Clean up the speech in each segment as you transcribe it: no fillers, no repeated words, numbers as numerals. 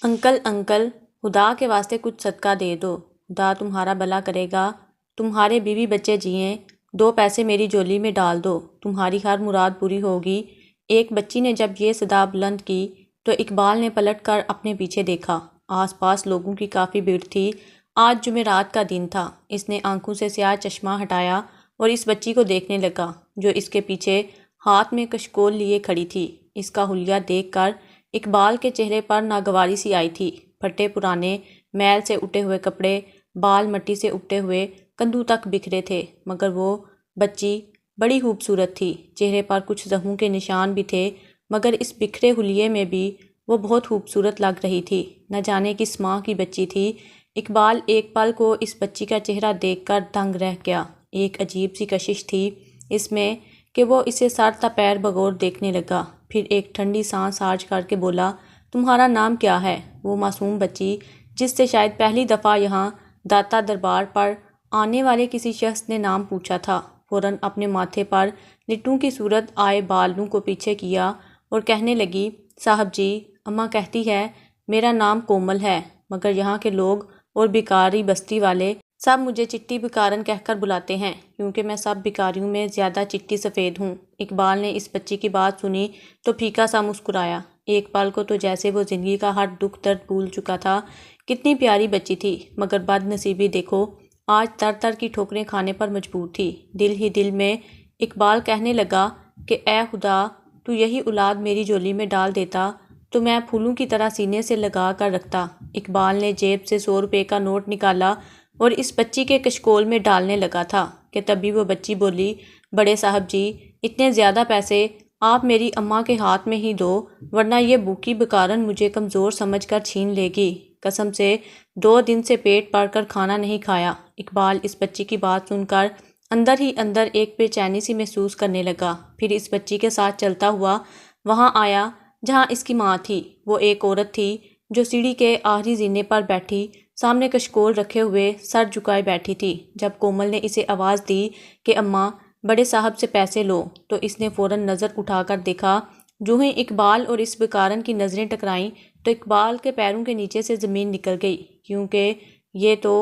Uncle uncle خدا کے واسطے کچھ صدقہ دے دو، خدا تمہارا بھلا کرے گا، تمہارے بیوی بچے جئیں، 2 پیسے میری جولی میں ڈال دو، تمہاری ہر مراد پوری ہوگی۔ ایک بچی نے جب یہ صدا بلند کی تو اقبال نے پلٹ کر اپنے پیچھے دیکھا۔ آس پاس لوگوں کی کافی بھیڑ تھی۔ آج جمعرات کا دن تھا۔ اس نے آنکھوں سے سیاہ چشمہ ہٹایا اور اس بچی کو دیکھنے لگا جو اس کے پیچھے ہاتھ میں کشکول لیے کھڑی تھی۔ اس کا حلیہ دیکھ کر اقبال کے چہرے پر ناگواری سی آئی تھی۔ پھٹے پرانے میل سے اٹے ہوئے کپڑے، بال مٹی سے اپٹے ہوئے کندھوں تک بکھرے تھے، مگر وہ بچی بڑی خوبصورت تھی۔ چہرے پر کچھ زخموں کے نشان بھی تھے، مگر اس بکھرے حلیے میں بھی وہ بہت خوبصورت لگ رہی تھی۔ نہ جانے کس ماں کی بچی تھی۔ اقبال ایک پل کو اس بچی کا چہرہ دیکھ کر دنگ رہ گیا۔ ایک عجیب سی کشش تھی اس میں کہ وہ اسے سر تا پیر بغور دیکھنے لگا۔ پھر ایک ٹھنڈی سانس خارج کر کے بولا، تمہارا نام کیا ہے؟ وہ معصوم بچی جس سے شاید پہلی دفعہ یہاں داتا دربار پر آنے والے کسی شخص نے نام پوچھا تھا، فوراً اپنے ماتھے پر لٹوں کی صورت آئے بالوں کو پیچھے کیا اور کہنے لگی، صاحب جی، اماں کہتی ہے میرا نام کومل ہے، مگر یہاں کے لوگ اور بھکاری بستی والے سب مجھے چٹی بھکارن کہہ کر بلاتے ہیں، کیونکہ میں سب بھکاریوں میں زیادہ چٹی سفید ہوں۔ اقبال نے اس بچی کی بات سنی تو پھیکا سا مسکرایا۔ ایک پل کو تو جیسے وہ زندگی کا ہر دکھ درد بھول چکا تھا۔ کتنی پیاری بچی تھی، مگر بد نصیبی دیکھو، آج تر تر کی ٹھوکریں کھانے پر مجبور تھی۔ دل ہی دل میں اقبال کہنے لگا کہ اے خدا، تو یہی اولاد میری جولی میں ڈال دیتا تو میں پھولوں کی طرح سینے سے لگا کر رکھتا۔ اقبال نے جیب سے 100 روپے کا نوٹ نکالا اور اس بچی کے کشکول میں ڈالنے لگا تھا کہ تبھی وہ بچی بولی، بڑے صاحب جی، اتنے زیادہ پیسے آپ میری اماں کے ہاتھ میں ہی دو، ورنہ یہ بھوکی بھکارن مجھے کمزور سمجھ کر چھین لے گی۔ قسم سے 2 دن سے پیٹ بھر کر کھانا نہیں کھایا۔ اقبال اس بچی کی بات سن کر اندر ہی اندر ایک بے چینی سی محسوس کرنے لگا۔ پھر اس بچی کے ساتھ چلتا ہوا وہاں آیا جہاں اس کی ماں تھی۔ وہ ایک عورت تھی جو سیڑھی کے آخری زینے پر بیٹھی سامنے کشکول رکھے ہوئے سر جھکائے بیٹھی تھی۔ جب کومل نے اسے آواز دی کہ اماں، بڑے صاحب سے پیسے لو، تو اس نے فوراً نظر اٹھا کر دیکھا۔ جو ہی اقبال اور اس بھکارن کی نظریں ٹکرائیں تو اقبال کے پیروں کے نیچے سے زمین نکل گئی، کیونکہ یہ تو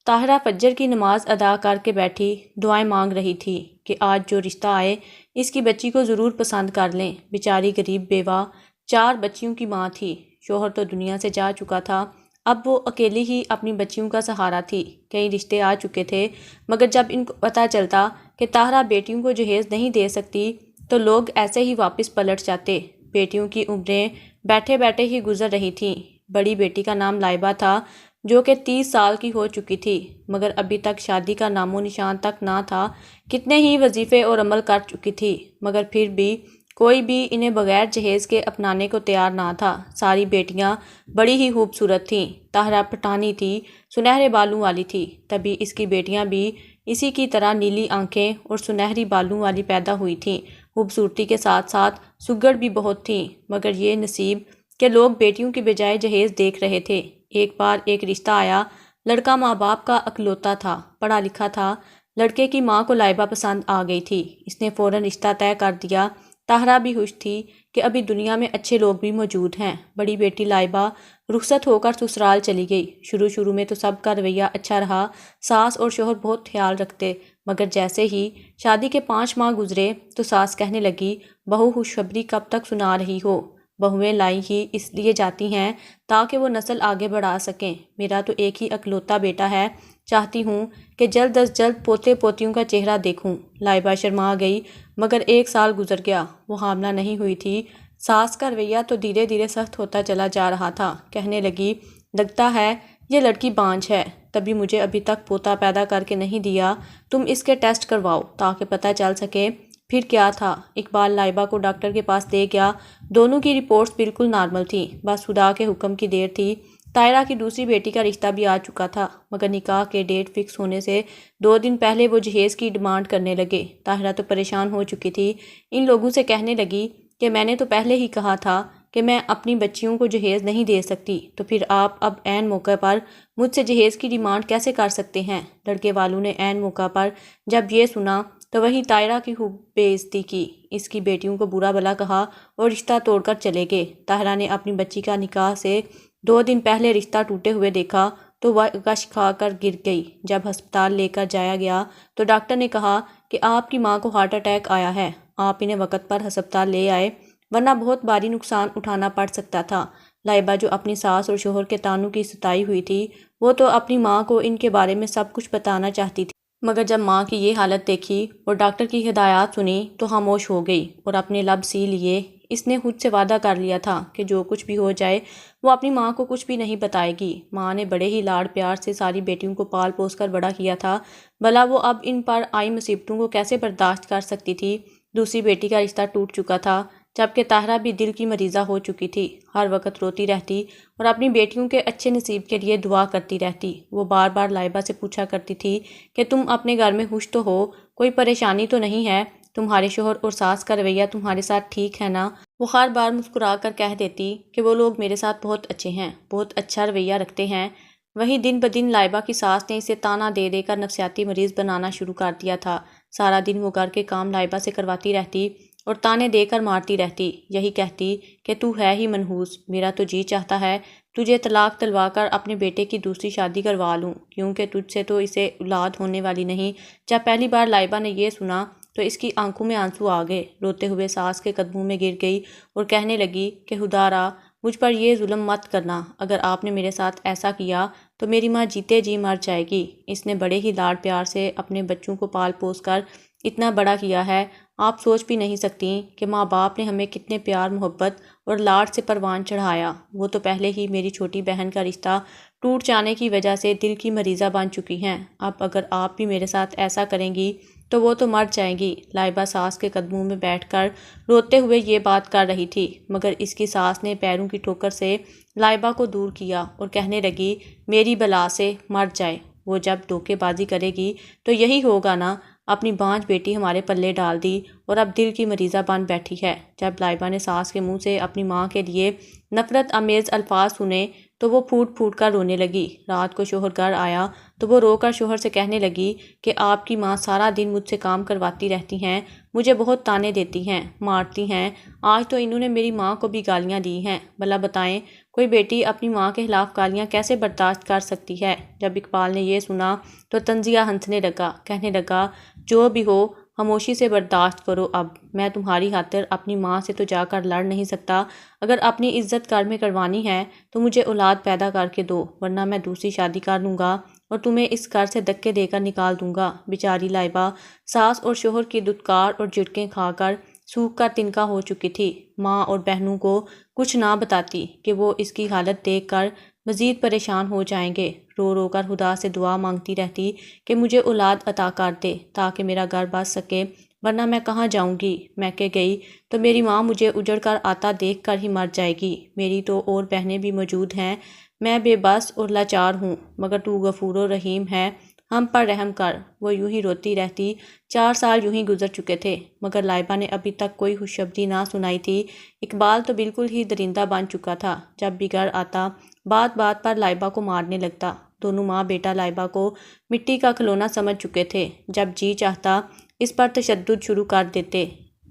طاہرہ فجر کی نماز ادا کر کے بیٹھی دعائیں مانگ رہی تھی کہ آج جو رشتہ آئے اس کی بچی کو ضرور پسند کر لیں۔ بیچاری غریب بیوہ 4 بچیوں کی ماں تھی۔ شوہر تو دنیا سے جا چکا تھا، اب وہ اکیلی ہی اپنی بچیوں کا سہارا تھی۔ کئی رشتے آ چکے تھے، مگر جب ان کو پتہ چلتا کہ طاہرہ بیٹیوں کو جہیز نہیں دے سکتی تو لوگ ایسے ہی واپس پلٹ جاتے۔ بیٹیوں کی عمریں بیٹھے بیٹھے ہی گزر رہی تھیں۔ بڑی بیٹی کا نام لائبہ تھا، جو کہ 30 سال کی ہو چکی تھی، مگر ابھی تک شادی کا نام و نشان تک نہ تھا۔ کتنے ہی وظیفے اور عمل کر چکی تھی، مگر پھر بھی کوئی بھی انہیں بغیر جہیز کے اپنانے کو تیار نہ تھا۔ ساری بیٹیاں بڑی ہی خوبصورت تھیں۔ طاہرہ پٹھانی تھی، سنہرے بالوں والی تھی، تبھی اس کی بیٹیاں بھی اسی کی طرح نیلی آنکھیں اور سنہری بالوں والی پیدا ہوئی تھیں۔ خوبصورتی کے ساتھ ساتھ سگڑ بھی بہت تھیں، مگر یہ نصیب کہ لوگ بیٹیوں کی بجائے جہیز دیکھ رہے تھے۔ ایک بار ایک رشتہ آیا۔ لڑکا ماں باپ کا اکلوتا تھا، پڑھا لکھا تھا۔ لڑکے کی ماں کو لائبہ پسند آ گئی تھی۔ اس نے فوراً رشتہ طے کر دیا۔ طاہرہ بھی خوش تھی کہ ابھی دنیا میں اچھے لوگ بھی موجود ہیں۔ بڑی بیٹی لائبہ رخصت ہو کر سسرال چلی گئی۔ شروع میں تو سب کا رویہ اچھا رہا، ساس اور شوہر بہت خیال رکھتے، مگر جیسے ہی شادی کے 5 ماہ گزرے تو ساس کہنے لگی، بہو خوشخبری کب تک سنا رہی ہو؟ بہویں لائی ہی اس لیے جاتی ہیں تاکہ وہ نسل آگے بڑھا سکیں۔ میرا تو ایک ہی اکلوتا بیٹا ہے، چاہتی ہوں کہ جلد از جلد پوتے پوتیوں کا چہرہ دیکھوں۔ لائبہ شرما گئی، مگر 1 سال گزر گیا، وہ حاملہ نہیں ہوئی تھی۔ ساس کا رویہ تو دھیرے دھیرے سخت ہوتا چلا جا رہا تھا۔ کہنے لگی، لگتا ہے یہ لڑکی بانجھ ہے، تبھی مجھے ابھی تک پوتا پیدا کر کے نہیں دیا۔ تم اس کے ٹیسٹ کرواؤ تاکہ پتہ چل سکے۔ پھر کیا تھا، اقبال لائبہ کو ڈاکٹر کے پاس لے گیا۔ دونوں کی رپورٹس بالکل نارمل تھیں، بس خدا کے حکم کی دیر تھی۔ طاہرہ کی دوسری بیٹی کا رشتہ بھی آ چکا تھا، مگر نکاح کے ڈیٹ فکس ہونے سے 2 دن پہلے وہ جہیز کی ڈیمانڈ کرنے لگے۔ طاہرہ تو پریشان ہو چکی تھی۔ ان لوگوں سے کہنے لگی کہ میں نے تو پہلے ہی کہا تھا کہ میں اپنی بچیوں کو جہیز نہیں دے سکتی، تو پھر آپ اب عین موقع پر مجھ سے جہیز کی ڈیمانڈ کیسے کر سکتے ہیں؟ لڑکے والوں نے عین موقع پر جب یہ سنا تو وہی طاہرہ کی خوب بے عزتی کی، اس کی بیٹیوں کو برا بھلا کہا اور رشتہ توڑ کر چلے گئے۔ طاہرہ نے اپنی بچی کا نکاح سے 2 دن پہلے رشتہ ٹوٹے ہوئے دیکھا تو وہ غش کھا کر گر گئی۔ جب ہسپتال لے کر جایا گیا تو ڈاکٹر نے کہا کہ آپ کی ماں کو ہارٹ اٹیک آیا ہے، آپ انہیں وقت پر ہسپتال لے آئے ورنہ بہت بھاری نقصان اٹھانا پڑ سکتا تھا۔ لائبہ جو اپنی ساس اور شوہر کے طعنوں کی ستائی ہوئی تھی، وہ تو اپنی ماں کو ان کے بارے میں سب کچھ بتانا چاہتی تھی، مگر جب ماں کی یہ حالت دیکھی اور ڈاکٹر کی ہدایات سنی تو خاموش ہو گئی اور اپنے لب سی لیے۔ اس نے خود سے وعدہ کر لیا تھا کہ جو کچھ بھی ہو جائے وہ اپنی ماں کو کچھ بھی نہیں بتائے گی۔ ماں نے بڑے ہی لاڑ پیار سے ساری بیٹیوں کو پال پوس کر بڑا کیا تھا، بھلا وہ اب ان پر آئی مصیبتوں کو کیسے برداشت کر سکتی تھی۔ دوسری بیٹی کا رشتہ ٹوٹ چکا تھا، جبکہ طاہرہ بھی دل کی مریضہ ہو چکی تھی، ہر وقت روتی رہتی اور اپنی بیٹیوں کے اچھے نصیب کے لیے دعا کرتی رہتی۔ وہ بار بار لائبہ سے پوچھا کرتی تھی کہ تم اپنے گھر میں خوش تو ہو، کوئی پریشانی تو نہیں ہے، تمہارے شوہر اور ساس کا رویہ تمہارے ساتھ ٹھیک ہے نا؟ وہ ہر بار مسکرا کر کہہ دیتی کہ وہ لوگ میرے ساتھ بہت اچھے ہیں، بہت اچھا رویہ رکھتے ہیں۔ وہیں دن بدن لائبہ کی ساس نے اسے تانا دے دے کر نفسیاتی مریض بنانا شروع کر دیا تھا۔ سارا دن وہ گھر کے کام لائبہ سے کرواتی رہتی اور تانے دے کر مارتی رہتی، یہی کہتی کہ تو ہے ہی منحوس، میرا تو جی چاہتا ہے تجھے طلاق دلوا کر اپنے بیٹے کی دوسری شادی کروا لوں، کیونکہ تجھ سے تو اسے اولاد ہونے والی نہیں۔ جب پہلی بار لائبہ نے یہ سنا تو اس کی آنکھوں میں آنسو آ گئے، روتے ہوئے ساس کے قدموں میں گر گئی اور کہنے لگی کہ خدا را مجھ پر یہ ظلم مت کرنا، اگر آپ نے میرے ساتھ ایسا کیا تو میری ماں جیتے جی مر جائے گی۔ اس نے بڑے ہی لاڑ پیار سے اپنے بچوں کو پال پوس کر اتنا بڑا کیا ہے، آپ سوچ بھی نہیں سکتی کہ ماں باپ نے ہمیں کتنے پیار محبت اور لاڈ سے پروان چڑھایا۔ وہ تو پہلے ہی میری چھوٹی بہن کا رشتہ ٹوٹ جانے کی وجہ سے دل کی مریضہ بن چکی ہیں، اب اگر آپ بھی میرے ساتھ ایسا کریں گی تو وہ تو مر جائیں گی۔ لائبہ ساس کے قدموں میں بیٹھ کر روتے ہوئے یہ بات کر رہی تھی، مگر اس کی ساس نے پیروں کی ٹھوکر سے لائبہ کو دور کیا اور کہنے لگی میری بلا سے مر جائے، وہ جب دھوکے بازی کرے گی تو یہی ہوگا نا، اپنی بانجھ بیٹی ہمارے پلے ڈال دی اور اب دل کی مریضہ بن بیٹھی ہے۔ جب لائبہ نے ساس کے منہ سے اپنی ماں کے لیے نفرت آمیز الفاظ سنے تو وہ پھوٹ پھوٹ کر رونے لگی۔ رات کو شوہر گھر آیا تو وہ رو کر شوہر سے کہنے لگی کہ آپ کی ماں سارا دن مجھ سے کام کرواتی رہتی ہیں، مجھے بہت تانے دیتی ہیں، مارتی ہیں، آج تو انہوں نے میری ماں کو بھی گالیاں دی ہیں، بھلا بتائیں کوئی بیٹی اپنی ماں کے خلاف گالیاں کیسے برداشت کر سکتی ہے؟ جب اقبال نے یہ سنا تو طنزیہ ہنسنے لگا، کہنے لگا جو بھی ہو خاموشی سے برداشت کرو، اب میں تمہاری خاطر اپنی ماں سے تو جا کر لڑ نہیں سکتا، اگر اپنی عزت گھر میں کروانی ہے تو مجھے اولاد پیدا کر کے دو، ورنہ میں دوسری شادی کر لوں گا اور تمہیں اس گھر سے دھکے دے کر نکال دوں گا۔ بیچاری لائبہ ساس اور شوہر کی دھتکار اور جھٹکیں کھا کر سوکھ کر تنکا ہو چکی تھی، ماں اور بہنوں کو کچھ نہ بتاتی کہ وہ اس کی حالت دیکھ کر مزید پریشان ہو جائیں گے، رو رو کر خدا سے دعا مانگتی رہتی کہ مجھے اولاد عطا کر دے تاکہ میرا گھر بس سکے، ورنہ میں کہاں جاؤں گی، میکے گئی تو میری ماں مجھے اجڑ کر آتا دیکھ کر ہی مر جائے گی، میری تو اور بہنیں بھی موجود ہیں، میں بے بس اور لاچار ہوں، مگر تو غفور و رحیم ہے، ہم پر رحم کر۔ وہ یوں ہی روتی رہتی۔ 4 سال یوں ہی گزر چکے تھے، مگر لائبہ نے ابھی تک کوئی خوشخبری نہ سنائی تھی۔ اقبال تو بالکل ہی درندہ بن چکا تھا، جب بھی گھر آتا بات بات پر لائبہ کو مارنے لگتا۔ دونوں ماں بیٹا لائبہ کو مٹی کا کھلونا سمجھ چکے تھے، جب جی چاہتا اس پر تشدد شروع کر دیتے۔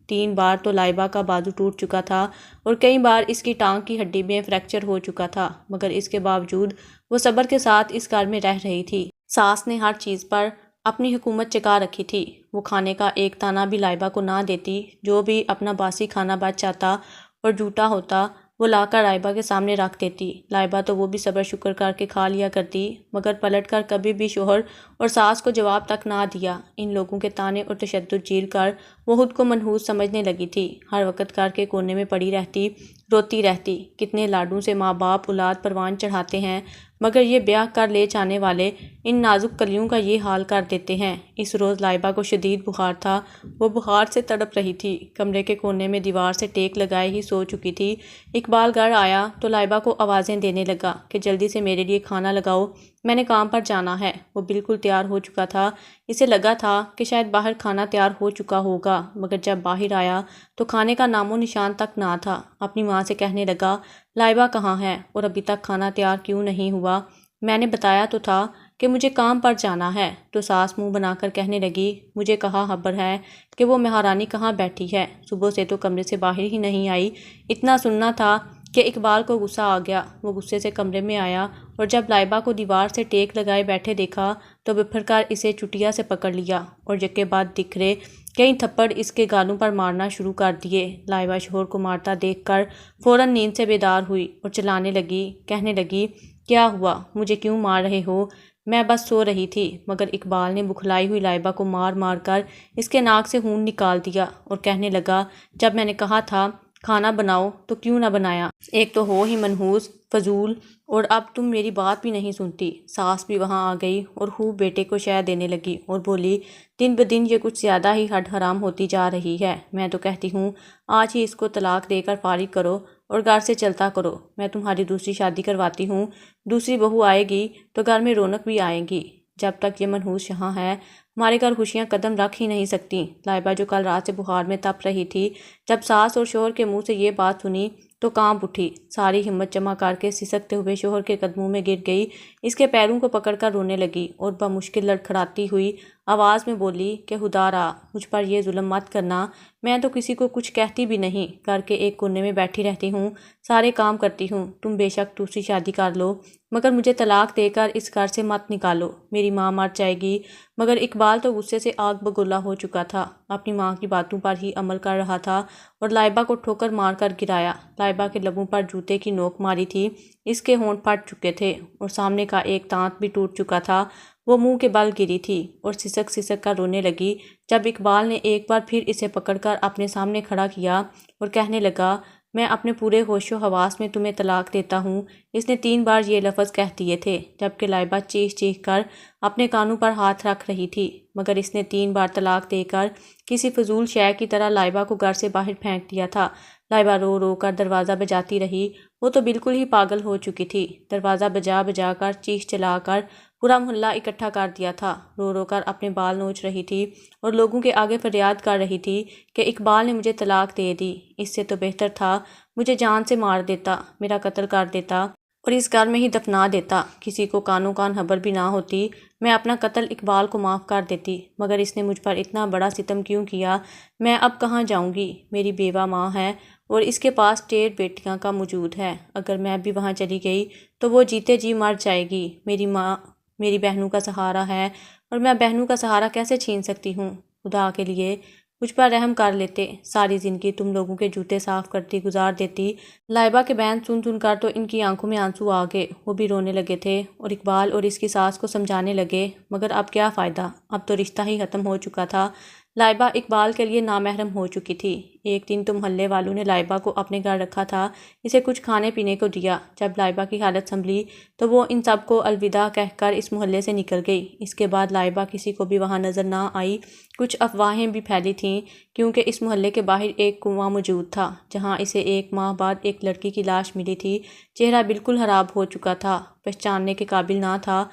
3 بار تو لائبہ کا بازو ٹوٹ چکا تھا اور کئی بار اس کی ٹانگ کی ہڈی میں فریکچر ہو چکا تھا، مگر اس کے باوجود وہ صبر کے ساتھ اس گھر میں رہ رہی تھی۔ ساس نے ہر چیز پر اپنی حکومت چکا رکھی تھی، وہ کھانے کا ایک دانہ بھی لائبہ کو نہ دیتی، جو بھی اپنا باسی کھانا بچ جاتا اور جھوٹا ہوتا وہ لا کر لائبہ کے سامنے رکھ دیتی۔ لائبہ تو وہ بھی صبر شکر کر کے کھا لیا کرتی، مگر پلٹ کر کبھی بھی شوہر اور ساس کو جواب تک نہ دیا۔ ان لوگوں کے طعنے اور تشدد جھیل کر وہ خود کو منحوس سمجھنے لگی تھی، ہر وقت گھر کے کونے میں پڑی رہتی، روتی رہتی۔ کتنے لاڈوں سے ماں باپ اولاد پروان چڑھاتے ہیں، مگر یہ بیاہ کر لے جانے والے ان نازک کلیوں کا یہ حال کر دیتے ہیں۔ اس روز لائبہ کو شدید بخار تھا، وہ بخار سے تڑپ رہی تھی، کمرے کے کونے میں دیوار سے ٹیک لگائے ہی سو چکی تھی۔ اقبال گھر آیا تو لائبہ کو آوازیں دینے لگا کہ جلدی سے میرے لیے کھانا لگاؤ، میں نے کام پر جانا ہے۔ وہ بالکل تیار ہو چکا تھا، اسے لگا تھا کہ شاید باہر کھانا تیار ہو چکا ہوگا، مگر جب باہر آیا تو کھانے کا نام و نشان تک نہ تھا۔ اپنی ماں سے کہنے لگا لائبہ کہاں ہے اور ابھی تک کھانا تیار کیوں نہیں ہوا؟ میں نے بتایا تو تھا کہ مجھے کام پر جانا ہے۔ تو ساس منہ بنا کر کہنے لگی مجھے کہا خبر ہے کہ وہ مہارانی کہاں بیٹھی ہے، صبح سے تو کمرے سے باہر ہی نہیں آئی، اتنا سننا تھا کہ اقبال کو غصہ آ گیا۔ وہ غصے سے کمرے میں آیا اور جب لائبہ کو دیوار سے ٹیک لگائے بیٹھے دیکھا تو بپھر کر اسے چٹیا سے پکڑ لیا اور یکے بعد دکھرے کئی تھپڑ اس کے گالوں پر مارنا شروع کر دیے۔ لائبہ شوہر کو مارتا دیکھ کر فوراً نیند سے بیدار ہوئی اور چلانے لگی، کہنے لگی، کیا ہوا؟ مجھے کیوں مار رہے ہو؟ میں بس سو رہی تھی۔ مگر اقبال نے بکھلائی ہوئی لائبہ کو مار مار کر اس کے ناک سے خون نکال دیا اور کہنے لگا، جب میں نے کہا تھا کھانا بناؤ تو کیوں نہ بنایا؟ ایک تو ہو ہی منحوس، فضول، اور اب تم میری بات بھی نہیں سنتی۔ ساس بھی وہاں آ گئی اور خوب بیٹے کو شے دینے لگی اور بولی، دن بدن یہ کچھ زیادہ ہی ہڈ حرام ہوتی جا رہی ہے۔ میں تو کہتی ہوں آج ہی اس کو طلاق دے کر فارغ کرو اور گھر سے چلتا کرو۔ میں تمہاری دوسری شادی کرواتی ہوں، دوسری بہو آئے گی تو گھر میں رونق بھی آئے گی۔ جب تک یہ منحوس یہاں ہے ہمارے گھر خوشیاں قدم رکھ ہی نہیں سکتی۔ لائبہ جو کل رات سے بخار میں تپ رہی تھی، جب ساس اور شوہر کے منہ سے یہ بات سنی تو کانپ اٹھی، ساری ہمت جمع کر کے سسکتے ہوئے شوہر کے قدموں میں گر گئی، اس کے پیروں کو پکڑ کر رونے لگی اور بمشکل لڑکھڑاتی ہوئی آواز میں بولی کہ خدا را مجھ پر یہ ظلم مت کرنا، میں تو کسی کو کچھ کہتی بھی نہیں، کر کے ایک کونے میں بیٹھی رہتی ہوں، سارے کام کرتی ہوں۔ تم بے شک دوسری شادی کر لو مگر مجھے طلاق دے کر اس گھر سے مت نکالو، میری ماں مر جائے گی۔ مگر اقبال تو غصے سے آگ بگولا ہو چکا تھا، اپنی ماں کی باتوں پر ہی عمل کر رہا تھا اور لائبہ کو ٹھوکر مار کر گرایا۔ لائبہ کے لبوں پر جوتے کی نوک ماری تھی، اس کے ہونٹ پھٹ چکے تھے اور سامنے کا ایک دانت بھی ٹوٹ چکا تھا۔ وہ منہ کے بل گری تھی اور سسک سسک کر رونے لگی جب اقبال نے ایک بار پھر اسے پکڑ کر اپنے سامنے کھڑا کیا اور کہنے لگا، میں اپنے پورے ہوش و حواس میں تمہیں طلاق دیتا ہوں۔ اس نے 3 بار یہ لفظ کہہ دیے تھے جبکہ لائبہ چیخ چیخ کر اپنے کانوں پر ہاتھ رکھ رہی تھی، مگر اس نے 3 بار طلاق دے کر کسی فضول شے کی طرح لائبہ کو گھر سے باہر پھینک دیا تھا۔ لائبہ رو رو کر دروازہ بجاتی رہی، وہ تو بالکل ہی پاگل ہو چکی تھی، دروازہ بجا بجا کر چیخ چلا کر پورا محلہ اکٹھا کر دیا تھا، رو رو کر اپنے بال نوچ رہی تھی اور لوگوں کے آگے فریاد کر رہی تھی کہ اقبال نے مجھے طلاق دے دی، اس سے تو بہتر تھا مجھے جان سے مار دیتا، میرا قتل کر دیتا اور اس گھر میں ہی دفنا دیتا، کسی کو کانوں کان خبر بھی نہ ہوتی، میں اپنا قتل اقبال کو معاف کر دیتی، مگر اس نے مجھ پر اتنا بڑا ستم کیوں کیا؟ میں اب کہاں جاؤں گی؟ میری بیوہ ماں ہے اور اس کے پاس 1.5 بیٹیاں کا وجود ہے، اگر میں بھی وہاں چلی گئی تو وہ جیتے جی مر جائے گی۔ میری ماں میری بہنوں کا سہارا ہے اور میں بہنوں کا سہارا کیسے چھین سکتی ہوں؟ خدا کے لیے مجھ پر رحم کر لیتے، ساری زندگی تم لوگوں کے جوتے صاف کرتی گزار دیتی۔ لائبہ کے بیان سن سن کر تو ان کی آنکھوں میں آنسو آ گئے، وہ بھی رونے لگے تھے اور اقبال اور اس کی ساس کو سمجھانے لگے، مگر اب کیا فائدہ، اب تو رشتہ ہی ختم ہو چکا تھا۔ لائبہ اقبال کے لیے نامحرم ہو چکی تھی۔ ایک دن تو محلے والوں نے لائبہ کو اپنے گھر رکھا تھا، اسے کچھ کھانے پینے کو دیا۔ جب لائبہ کی حالت سنبھلی تو وہ ان سب کو الوداع کہہ کر اس محلے سے نکل گئی۔ اس کے بعد لائبہ کسی کو بھی وہاں نظر نہ آئی۔ کچھ افواہیں بھی پھیلی تھیں کیونکہ اس محلے کے باہر ایک کنواں موجود تھا جہاں اسے 1 ماہ بعد ایک لڑکی کی لاش ملی تھی، چہرہ بالکل خراب ہو چکا تھا، پہچاننے کے قابل نہ تھا۔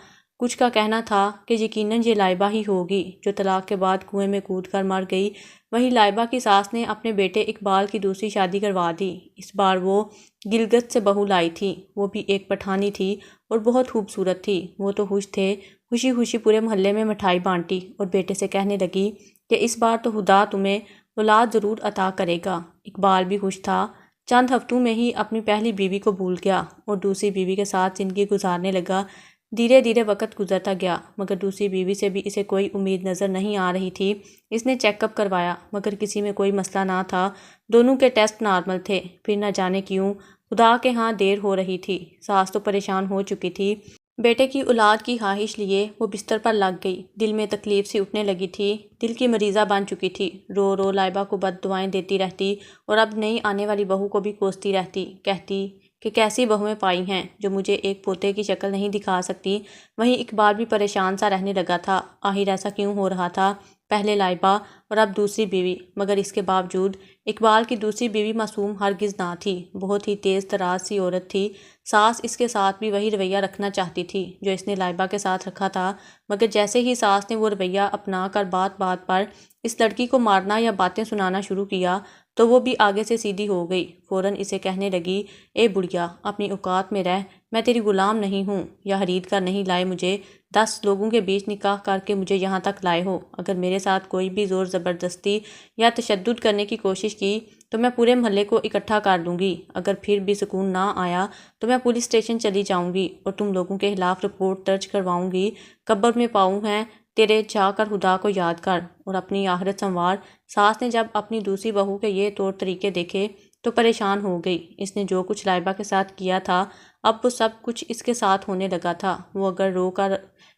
کچھ کا کہنا تھا کہ یقیناً یہ لائبہ ہی ہوگی جو طلاق کے بعد کنویں میں کود کر مر گئی۔ وہیں لائبہ کی ساس نے اپنے بیٹے اقبال کی دوسری شادی کروا دی۔ اس بار وہ گلگت سے بہو لائی تھی، وہ بھی ایک پٹھانی تھی اور بہت خوبصورت تھی۔ وہ تو خوش تھے، خوشی خوشی پورے محلے میں مٹھائی بانٹی اور بیٹے سے کہنے لگی کہ اس بار تو خدا تمہیں اولاد ضرور عطا کرے گا۔ اقبال بھی خوش تھا، چند ہفتوں میں ہی اپنی پہلی بیوی کو بھول گیا اور دوسری بیوی کے ساتھ زندگی گزارنے لگا۔ دھیرے دھیرے وقت گزرتا گیا مگر دوسری بیوی سے بھی اسے کوئی امید نظر نہیں آ رہی تھی۔ اس نے چیک اپ کروایا مگر کسی میں کوئی مسئلہ نہ تھا، دونوں کے ٹیسٹ نارمل تھے، پھر نہ جانے کیوں خدا کے ہاں دیر ہو رہی تھی۔ ساس تو پریشان ہو چکی تھی، بیٹے کی اولاد کی خواہش لیے وہ بستر پر لگ گئی، دل میں تکلیف سی اٹھنے لگی تھی، دل کی مریضہ بن چکی تھی، رو رو لائبہ کو بد دعائیں دیتی رہتی اور اب نئی آنے والی بہو کو بھی کوستی رہتی، کہتی کہ کیسی بہویں پائی ہیں جو مجھے ایک پوتے کی شکل نہیں دکھا سکتی۔ وہیں اقبال بھی پریشان سا رہنے لگا تھا، آخر ایسا کیوں ہو رہا تھا، پہلے لائبہ اور اب دوسری بیوی، مگر اس کے باوجود اقبال کی دوسری بیوی معصوم ہرگز نہ تھی، بہت ہی تیز تراز سی عورت تھی۔ ساس اس کے ساتھ بھی وہی رویہ رکھنا چاہتی تھی جو اس نے لائبہ کے ساتھ رکھا تھا، مگر جیسے ہی ساس نے وہ رویہ اپنا کر بات بات پر اس لڑکی کو مارنا یا باتیں سنانا شروع کیا تو وہ بھی آگے سے سیدھی ہو گئی، فوراً اسے کہنے لگی، اے بڑھیا اپنی اوقات میں رہ، میں تیری غلام نہیں ہوں، یا خرید کر نہیں لائے مجھے، 10 لوگوں کے بیچ نکاح کر کے مجھے یہاں تک لائے ہو، اگر میرے ساتھ کوئی بھی زور زبردستی یا تشدد کرنے کی کوشش کی تو میں پورے محلے کو اکٹھا کر دوں گی، اگر پھر بھی سکون نہ آیا تو میں پولیس اسٹیشن چلی جاؤں گی اور تم لوگوں کے خلاف رپورٹ درج کرواؤں گی۔ قبر میں پاؤں ہیں تیرے، جا کر خدا کو یاد کر اور اپنی آخرت سنوار۔ ساس نے جب اپنی دوسری بہو کے یہ طور طریقے دیکھے تو پریشان ہو گئی۔ اس نے جو کچھ لائبہ کے ساتھ کیا تھا اب وہ سب کچھ اس کے ساتھ ہونے لگا تھا۔ وہ اگر رو کر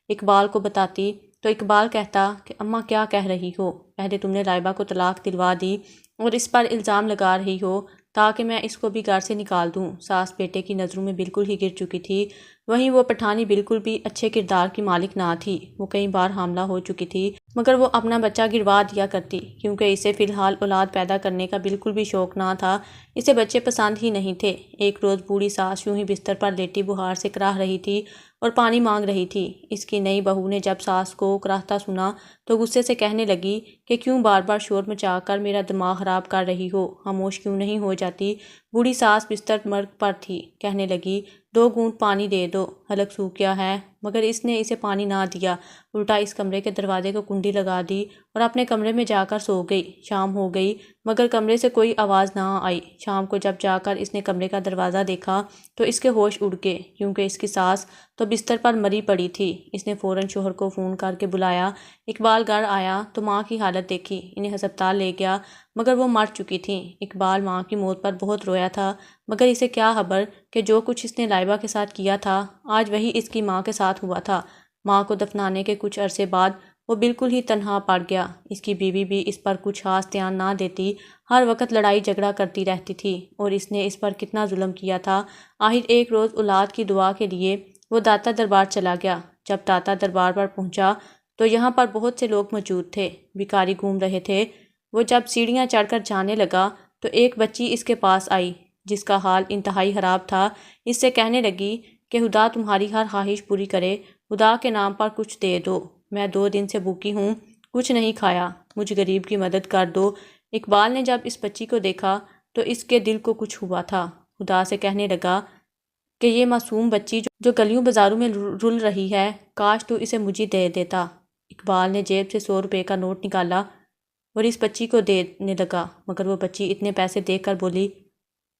اقبال کو بتاتی تو اقبال کہتا کہ اماں کیا کہہ رہی ہو، پہلے تم نے لائبہ کو طلاق دلوا دی اور اس پر الزام لگا رہی ہو تاکہ میں اس کو بھی گھر سے نکال دوں۔ ساس بیٹے کی نظروں میں بالکل ہی گر چکی تھی۔ وہیں وہ پٹھانی بالکل بھی اچھے کردار کی مالک نہ تھی۔ وہ کئی بار حاملہ ہو چکی تھی مگر وہ اپنا بچہ گروا دیا کرتی کیونکہ اسے فی الحال اولاد پیدا کرنے کا بالکل بھی شوق نہ تھا، اسے بچے پسند ہی نہیں تھے۔ ایک روز بوڑھی ساس یوں ہی بستر پر لیٹی بخار سے کراہ رہی تھی اور پانی مانگ رہی تھی۔ اس کی نئی بہو نے جب ساس کو کراہتا سنا تو غصے سے کہنے لگی کہ کیوں بار بار شور مچا کر میرا دماغ خراب کر رہی ہو، خاموش کیوں نہیں ہو جاتی۔ بوڑھی ساس بستر مرگ پر تھی، کہنے لگی 2 گھونٹ پانی دے دو، حلق سوکھ گیا ہے، مگر اس نے اسے پانی نہ دیا، الٹا اس کمرے کے دروازے کو کنڈی لگا دی اور اپنے کمرے میں جا کر سو گئی۔ شام ہو گئی مگر کمرے سے کوئی آواز نہ آئی۔ شام کو جب جا کر اس نے کمرے کا دروازہ دیکھا تو اس کے ہوش اڑ گئے کیونکہ اس کی ساس تو بستر پر مری پڑی تھی۔ اس نے فوراً شوہر کو فون کر کے بلایا۔ اقبال گھر آیا تو ماں کی حالت دیکھی، انہیں ہسپتال لے گیا مگر وہ مر چکی تھیں۔ اقبال ماں کی موت پر بہت رویا تھا مگر اسے کیا خبر کہ جو کچھ اس نے لائبہ کے ساتھ کیا تھا آج وہی اس کی ماں کے ساتھ ہوا تھا۔ ماں کو دفنانے کے کچھ عرصے بعد وہ بالکل ہی تنہا پڑ گیا۔ اس کی بیوی بھی اس پر کچھ خاص دھیان نہ دیتی، ہر وقت لڑائی جھگڑا کرتی رہتی تھی اور اس نے اس پر کتنا ظلم کیا تھا۔ آخر ایک روز اولاد کی دعا کے لیے وہ داتا دربار چلا گیا۔ جب داتا دربار پر پہنچا تو یہاں پر بہت سے لوگ موجود تھے، بھکاری گھوم رہے تھے۔ وہ جب سیڑھیاں چڑھ کر جانے لگا تو ایک بچی اس کے پاس آئی جس کا حال انتہائی خراب تھا۔ اس سے کہنے لگی کہ خدا تمہاری ہر خواہش پوری کرے، خدا کے نام پر کچھ دے دو، میں 2 دن سے بھوکی ہوں، کچھ نہیں کھایا، مجھ غریب کی مدد کر دو۔ اقبال نے جب اس بچی کو دیکھا تو اس کے دل کو کچھ ہوا تھا۔ خدا سے کہنے لگا کہ یہ معصوم بچی جو گلیوں بازاروں میں رل رہی ہے، کاش تو اسے مجھے دے دیتا۔ اقبال نے جیب سے 100 روپے کا نوٹ نکالا اور اس بچی کو دینے لگا مگر وہ بچی اتنے پیسے دیکھ کر بولی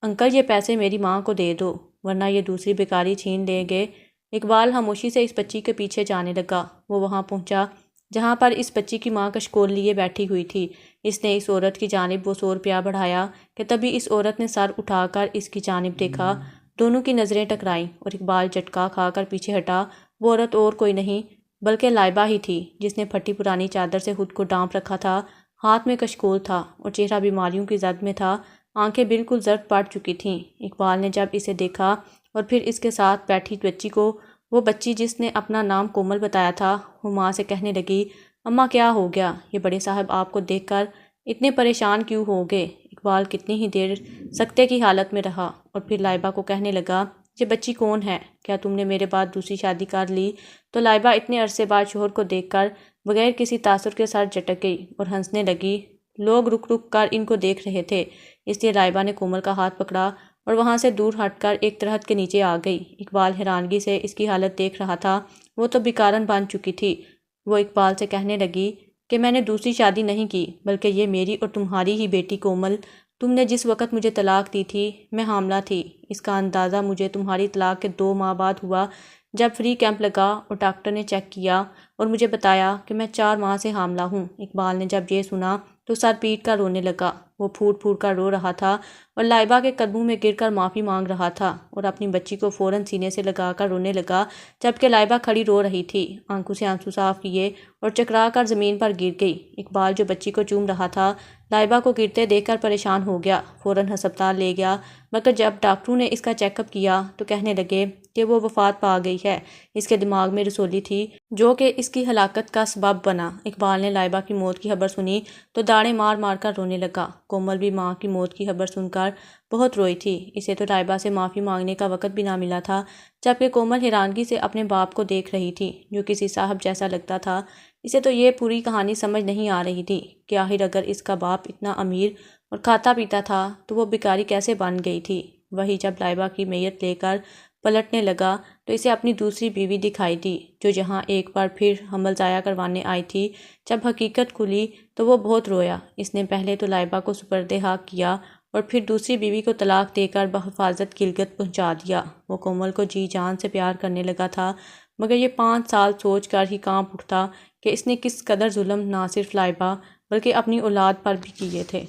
انکل یہ پیسے میری ماں کو دے دو ورنہ یہ دوسری بھکاری چھین لیں گے۔ اقبال خاموشی سے اس بچی کے پیچھے جانے لگا۔ وہ وہاں پہنچا جہاں پر اس بچی کی ماں کشکول لیے بیٹھی ہوئی تھی۔ اس نے اس عورت کی جانب وہ 100 روپیہ بڑھایا کہ تبھی اس عورت نے سر اٹھا کر اس کی جانب دیکھا۔ دونوں کی نظریں ٹکرائیں اور اقبال جھٹکا کھا کر پیچھے ہٹا۔ وہ عورت اور کوئی نہیں بلکہ لائبہ ہی تھی جس نے پھٹی پرانی چادر سے خود کو ڈانپ رکھا تھا، ہاتھ میں کشکول تھا اور چہرہ بیماریوں کی زد میں تھا، آنکھیں بالکل زرد پڑ چکی تھیں۔ اقبال نے جب اسے دیکھا اور پھر اس کے ساتھ بیٹھی بچی کو، وہ بچی جس نے اپنا نام کومل بتایا تھا، وہ ماں سے کہنے لگی اماں کیا ہو گیا، یہ بڑے صاحب آپ کو دیکھ کر اتنے پریشان کیوں ہو گئے؟ اقبال کتنی ہی دیر سکتے کی حالت میں رہا اور پھر لائبہ کو کہنے لگا یہ بچی کون ہے؟ کیا تم نے میرے بعد دوسری شادی کر لی؟ تو لائبہ اتنے عرصے بعد شوہر کو دیکھ کر بغیر کسی تاثر کے سر جھٹک گئی اور ہنسنے لگی۔ لوگ رک رک کر ان کو دیکھ رہے تھے، اس لیے لائبہ نے کومل کا ہاتھ پکڑا اور وہاں سے دور ہٹ کر ایک درخت کے نیچے آ گئی۔ اقبال حیرانگی سے اس کی حالت دیکھ رہا تھا، وہ تو بیکارن بن چکی تھی۔ وہ اقبال سے کہنے لگی کہ میں نے دوسری شادی نہیں کی بلکہ یہ میری اور تمہاری ہی بیٹی کومل، تم نے جس وقت مجھے طلاق دی تھی میں حاملہ تھی۔ اس کا اندازہ مجھے تمہاری طلاق کے 2 ماہ بعد ہوا جب فری کیمپ لگا اور ڈاکٹر نے چیک کیا اور مجھے بتایا کہ میں 4 ماہ سے حاملہ ہوں۔ اقبال نے جب یہ سنا تو سر پیٹ کر رونے لگا۔ وہ پھوٹ پھوٹ کر رو رہا تھا اور لائبہ کے قدموں میں گر کر معافی مانگ رہا تھا اور اپنی بچی کو فوراً سینے سے لگا کر رونے لگا جبکہ لائبہ کھڑی رو رہی تھی، آنکھوں سے آنسو صاف کیے اور چکرا کر زمین پر گر گئی۔ اقبال جو بچی کو چوم رہا تھا لائبہ کو گرتے دیکھ کر پریشان ہو گیا، فوراً ہسپتال لے گیا مگر جب ڈاکٹروں نے اس کا چیک اپ کیا تو کہنے لگے کہ وہ وفات پا گئی ہے، اس کے دماغ میں رسولی تھی جو کہ اس کی ہلاکت کا سبب بنا۔ اقبال نے لائبہ کی موت کی خبر سنی تو داڑیں مار مار کر رونے لگا۔ کومل بھی ماں کی موت کی خبر سن کر بہت روئی تھی، اسے تو لائبہ سے معافی مانگنے کا وقت بھی نہ ملا تھا، جبکہ کومل حیرانگی سے اپنے باپ کو دیکھ رہی تھی جو کسی صاحب جیسا لگتا تھا۔ اسے تو یہ پوری کہانی سمجھ نہیں آ رہی تھی کہ آخر اگر اس کا باپ اتنا امیر اور کھاتا پیتا تھا تو وہ بیکاری کیسے بن گئی تھی۔ وہی جب لائبہ کی میت لے کر پلٹنے لگا تو اسے اپنی دوسری بیوی دکھائی دی جو جہاں ایک بار پھر حمل ضائع کروانے آئی تھی۔ جب حقیقت کھلی تو وہ بہت رویا۔ اس نے پہلے تو لائبہ کو سپرد حق کیا اور پھر دوسری بیوی کو طلاق دے کر بحفاظت گلگت پہنچا دیا۔ وہ کومل کو جی جان سے پیار کرنے لگا تھا، مگر یہ 5 سال سوچ کر ہی کانپ اٹھتا کہ اس نے کس قدر ظلم نہ صرف لائبہ بلکہ اپنی اولاد پر بھی کیے تھے۔